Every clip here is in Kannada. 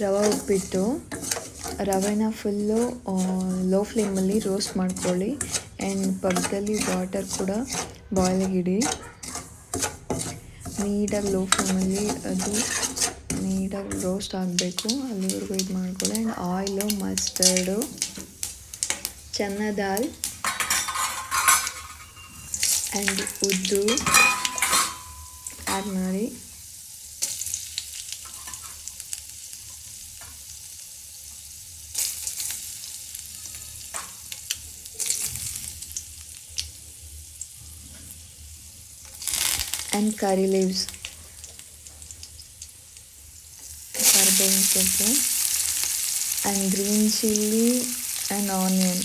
ರವೆ ಉಪ್ಪಿಟ್ಟು, ರವೆನ ಫುಲ್ಲು ಲೋ ಫ್ಲೇಮಲ್ಲಿ ರೋಸ್ಟ್ ಮಾಡ್ಕೊಳ್ಳಿ. ಆ್ಯಂಡ್ ಪಕ್ಕದಲ್ಲಿ ವಾಟರ್ ಕೂಡ ಬಾಯ್ಲಿಗಿಡಿ. ನೀಟಾಗಿ ಲೋ ಫ್ಲೇಮಲ್ಲಿ ಅದು ನೀಟಾಗಿ ರೋಸ್ಟ್ ಆಗಬೇಕು, ಅಲ್ಲಿವರೆಗೂ ಇದು ಮಾಡ್ಕೊಳ್ಳಿ. And oil, mustard, Channa dal and ಉದ್ದು ಆ್ಯಡ್ ಮಾಡಿ. ಆ್ಯಂಡ್ ಕರಿ ಲೀವ್ಸ್, ಕರಿಬೇವಿನ ಸೊಪ್ಪು and green chilli and onion,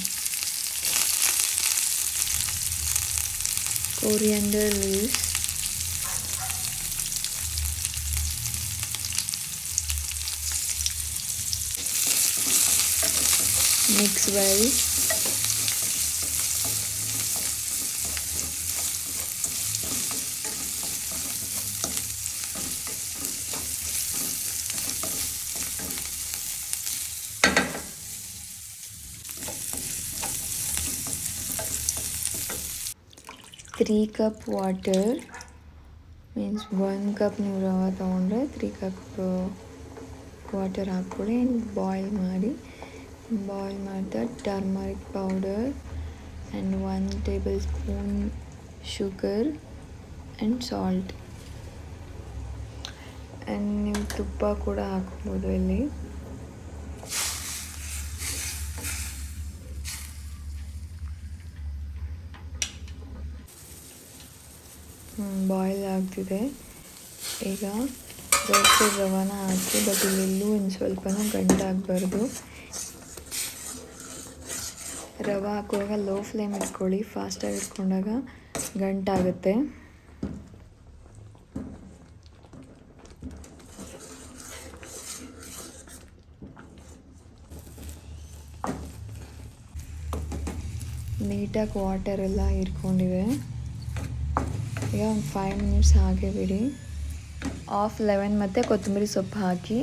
coriander leaves, mix well. Three cup water means 1 cup ನೀವು ರವೆ ತೊಗೊಂಡ್ರೆ 3 cup ವಾಟರ್ ಹಾಕ್ಕೊಳ್ಳಿ. ಆ್ಯಂಡ್ ಬಾಯ್ಲ್ ಮಾಡಿ. ಬಾಯ್ಲ್ ಮಾಡಿದ turmeric powder and 1 table spoon sugar and salt. And ನೀವು ತುಪ್ಪ ಕೂಡ ಹಾಕ್ಬೋದು ಇಲ್ಲಿ. ಬಾಯ್ಲ್ ಆಗ್ತಿದೆ. ಈಗ ರೋಸ್ಟೆಡ್ ರವಾನ ಹಾಕಿ, ಬಟ್ ಇಲ್ಲೆಲ್ಲೂ ಒಂದು ಸ್ವಲ್ಪನೂ ಗಂಟಾಗಬಾರ್ದು. ರವೆ ಹಾಕುವಾಗ ಲೋ ಫ್ಲೇಮ್ ಇಟ್ಕೊಳ್ಳಿ, ಫಾಸ್ಟಾಗಿ ಇಟ್ಕೊಂಡಾಗ ಗಂಟಾಗುತ್ತೆ. ನೀಟಾಗಿ ವಾಟರೆಲ್ಲ ಹೀರ್ಕೊಂಡಿದೆ. ಈಗ ಒಂದು 5 ಮಿನಿಟ್ಸ್ ಹಾಗೆ ಬಿಡಿ. ಆಫ್ ಲೆಮನ್ ಮತ್ತು ಕೊತ್ತಂಬರಿ ಸೊಪ್ಪು ಹಾಕಿ